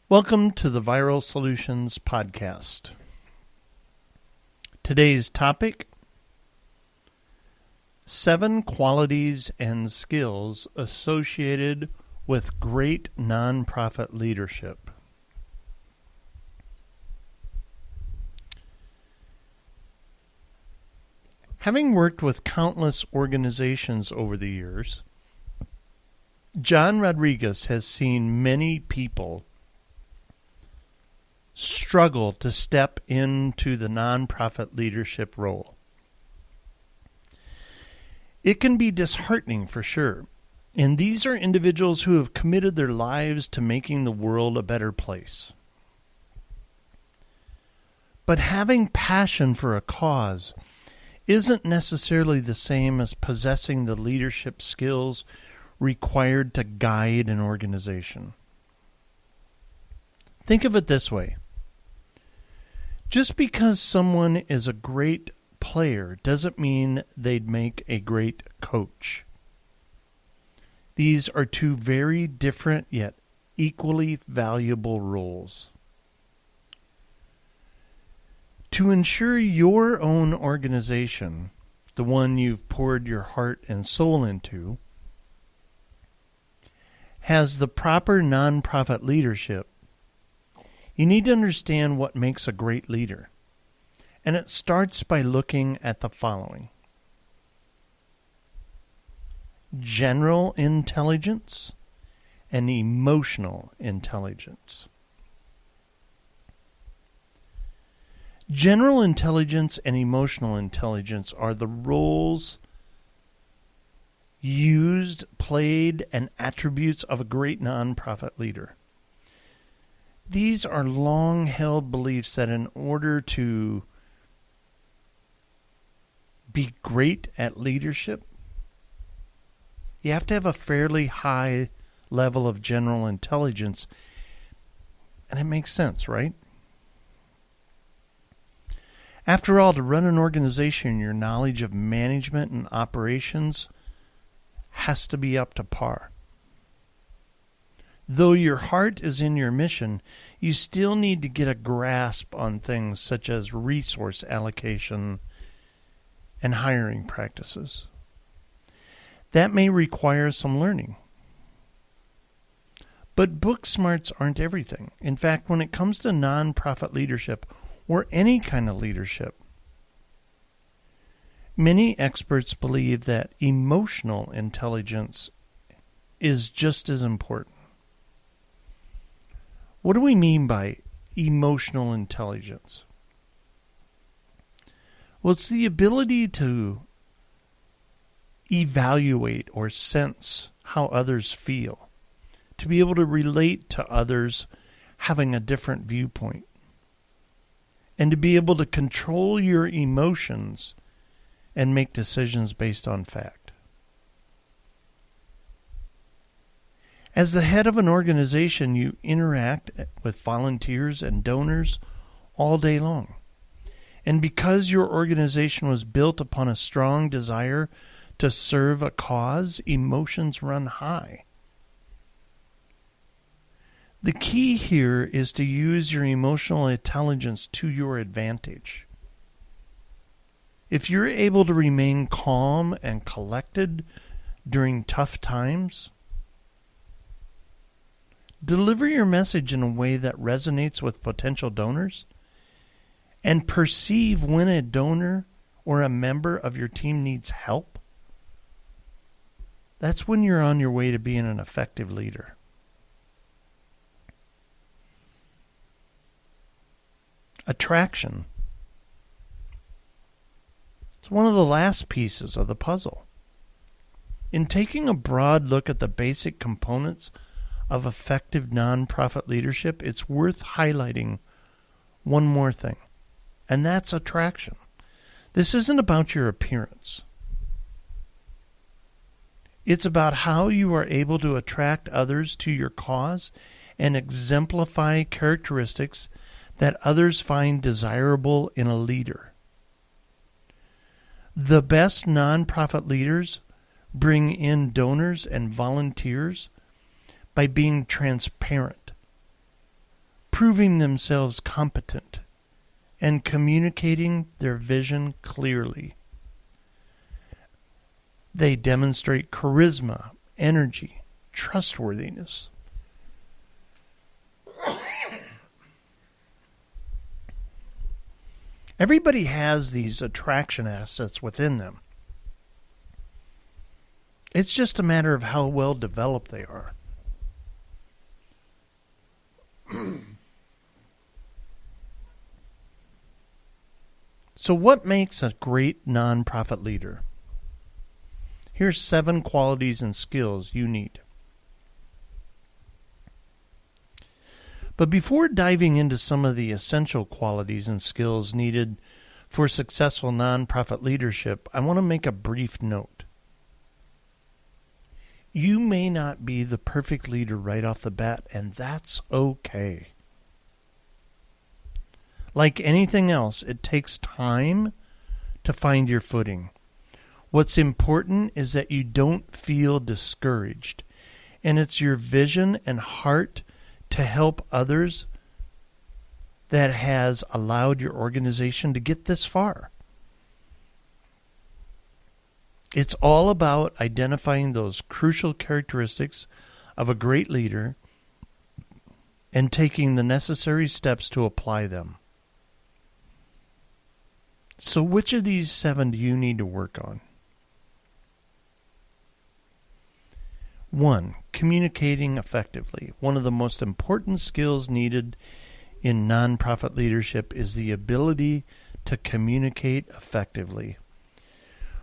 Welcome to the Viral Solutions Podcast. Today's topic, 7 qualities and skills associated with great nonprofit leadership. Having worked with countless organizations over the years, John Rodriguez has seen many people struggle to step into the nonprofit leadership role. It can be disheartening for sure, and these are individuals who have committed their lives to making the world a better place. But having passion for a cause isn't necessarily the same as possessing the leadership skills required to guide an organization. Think of it this way. Just because someone is a great player doesn't mean they'd make a great coach. These are two very different yet equally valuable roles. To ensure your own organization, the one you've poured your heart and soul into, has the proper nonprofit leadership, you need to understand what makes a great leader. And it starts by looking at the following: general intelligence and emotional intelligence. General intelligence and emotional intelligence are the roles used, played, and attributes of a great nonprofit leader. These are long-held beliefs that in order to be great at leadership, you have to have a fairly high level of general intelligence. And it makes sense, right? After all, to run an organization, your knowledge of management and operations has to be up to par. Though your heart is in your mission, you still need to get a grasp on things such as resource allocation and hiring practices. That may require some learning. But book smarts aren't everything. In fact, when it comes to nonprofit leadership or any kind of leadership, many experts believe that emotional intelligence is just as important. What do we mean by emotional intelligence? Well, it's the ability to evaluate or sense how others feel, to be able to relate to others having a different viewpoint, and to be able to control your emotions and make decisions based on fact. As the head of an organization, you interact with volunteers and donors all day long. And because your organization was built upon a strong desire to serve a cause, emotions run high. The key here is to use your emotional intelligence to your advantage. If you're able to remain calm and collected during tough times, deliver your message in a way that resonates with potential donors, and perceive when a donor or a member of your team needs help, that's when you're on your way to being an effective leader. Attraction. It's one of the last pieces of the puzzle. In taking a broad look at the basic components of effective nonprofit leadership, it's worth highlighting one more thing, and that's attraction. This isn't about your appearance. It's about how you are able to attract others to your cause and exemplify characteristics that others find desirable in a leader. The best nonprofit leaders bring in donors and volunteers by being transparent, proving themselves competent, and communicating their vision clearly. They demonstrate charisma, energy, trustworthiness. Everybody has these attraction assets within them. It's just a matter of how well developed they are. So what makes a great nonprofit leader? Here's 7 qualities and skills you need. But before diving into some of the essential qualities and skills needed for successful nonprofit leadership, I want to make a brief note. You may not be the perfect leader right off the bat, and that's okay. Like anything else, it takes time to find your footing. What's important is that you don't feel discouraged, and it's your vision and heart to help others that has allowed your organization to get this far. It's all about identifying those crucial characteristics of a great leader and taking the necessary steps to apply them. So which of these 7 do you need to work on? 1. Communicating effectively. One of the most important skills needed in nonprofit leadership is the ability to communicate effectively.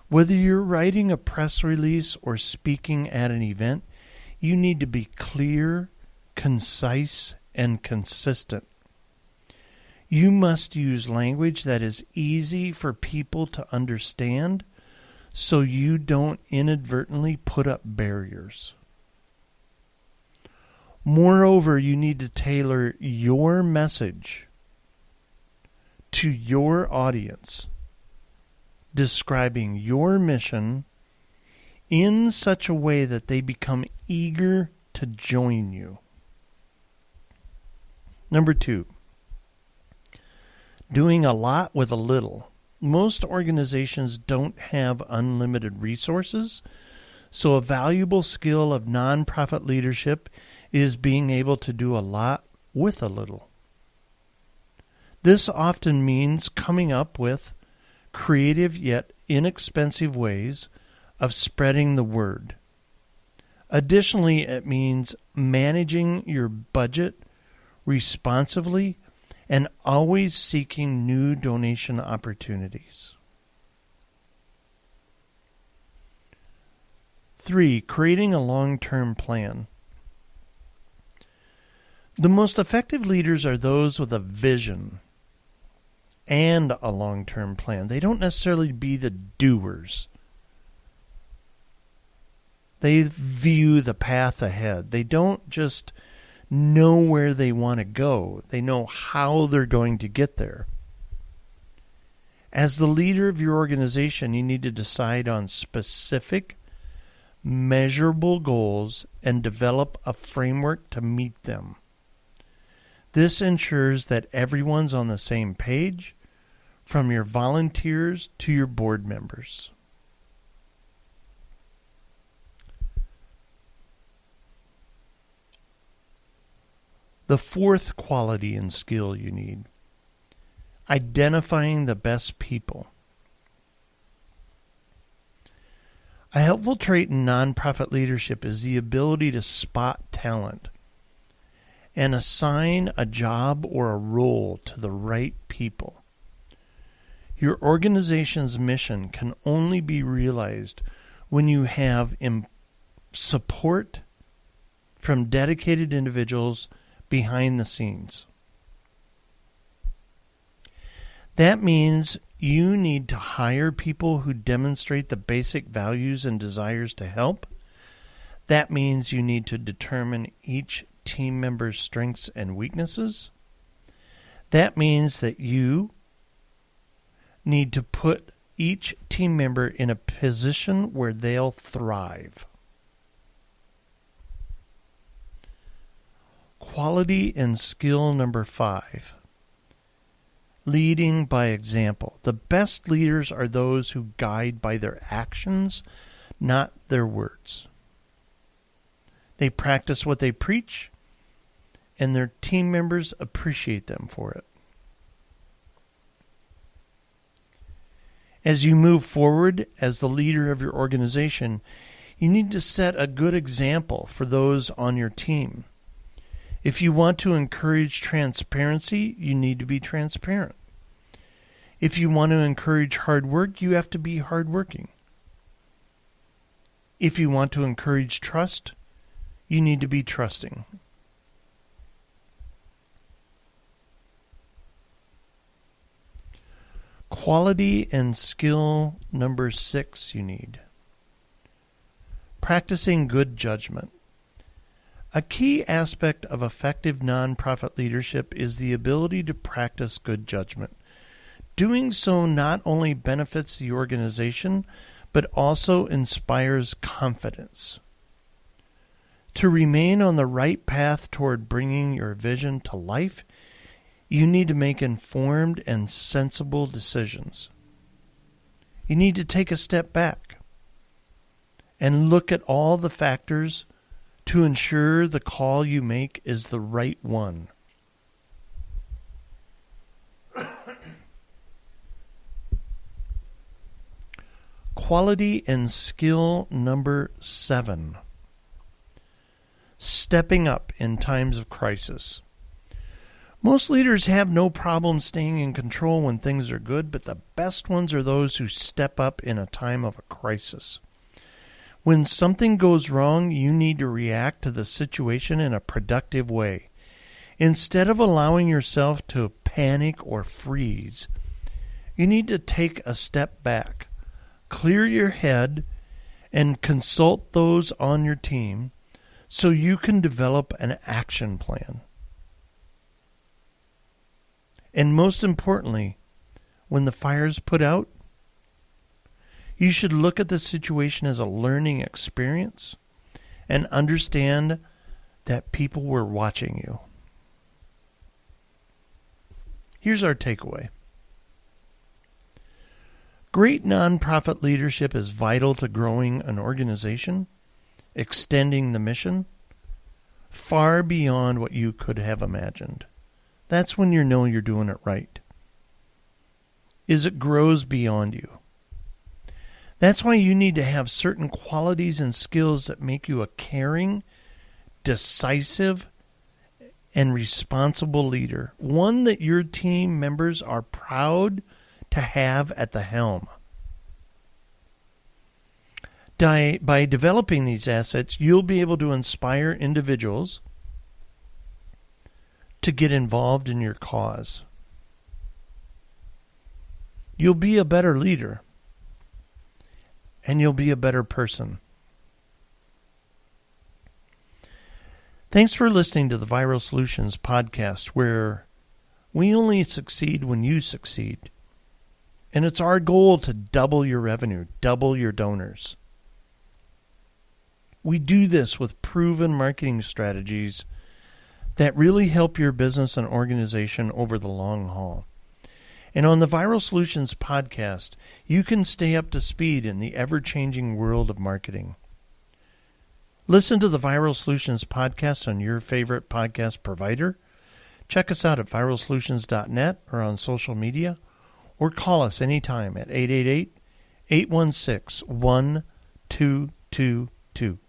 Whether you're writing a press release or speaking at an event, you need to be clear, concise, and consistent. You must use language that is easy for people to understand so you don't inadvertently put up barriers. Moreover, you need to tailor your message to your audience, describing your mission in such a way that they become eager to join you. Number 2, doing a lot with a little. Most organizations don't have unlimited resources, so a valuable skill of nonprofit leadership is being able to do a lot with a little. This often means coming up with creative yet inexpensive ways of spreading the word. Additionally, it means managing your budget responsively and always seeking new donation opportunities. 3, creating a long-term plan. The most effective leaders are those with a vision and a long-term plan. They don't necessarily be the doers. They view the path ahead. They don't just know where they want to go. They know how they're going to get there. As the leader of your organization, you need to decide on specific, measurable goals and develop a framework to meet them. This ensures that everyone's on the same page, from your volunteers to your board members. The 4th quality and skill you need: identifying the best people. A helpful trait in nonprofit leadership is the ability to spot talent and assign a job or a role to the right people. Your organization's mission can only be realized when you have support from dedicated individuals behind the scenes. That means you need to hire people who demonstrate the basic values and desires to help. That means you need to determine each team member's strengths and weaknesses. That means that you need to put each team member in a position where they'll thrive. Quality and skill number 5. Leading by example. The best leaders are those who guide by their actions, not their words. They practice what they preach, and their team members appreciate them for it. As you move forward as the leader of your organization, you need to set a good example for those on your team. If you want to encourage transparency, you need to be transparent. If you want to encourage hard work, you have to be hardworking. If you want to encourage trust, you need to be trusting. Quality and skill number 6 you need. Practicing good judgment. A key aspect of effective nonprofit leadership is the ability to practice good judgment. Doing so not only benefits the organization, but also inspires confidence. To remain on the right path toward bringing your vision to life, you need to make informed and sensible decisions. You need to take a step back and look at all the factors to ensure the call you make is the right one. Quality and skill number 7. Stepping up in times of crisis. Most leaders have no problem staying in control when things are good, but the best ones are those who step up in a time of a crisis. When something goes wrong, you need to react to the situation in a productive way. Instead of allowing yourself to panic or freeze, you need to take a step back, clear your head, and consult those on your team so you can develop an action plan. And most importantly, when the fire's put out, you should look at the situation as a learning experience and understand that people were watching you. Here's our takeaway. Great nonprofit leadership is vital to growing an organization, extending the mission, far beyond what you could have imagined. That's when you know you're doing it right. It grows beyond you. That's why you need to have certain qualities and skills that make you a caring, decisive, and responsible leader. One that your team members are proud to have at the helm. By developing these assets, you'll be able to inspire individuals to get involved in your cause. You'll be a better leader, and you'll be a better person. Thanks for listening to the Viral Solutions podcast, where we only succeed when you succeed. And it's our goal to double your revenue, double your donors. We do this with proven marketing strategies that really help your business and organization over the long haul. And on the Viral Solutions podcast, you can stay up to speed in the ever-changing world of marketing. Listen to the Viral Solutions podcast on your favorite podcast provider. Check us out at viralsolutions.net or on social media, or call us anytime at 888-816-1222.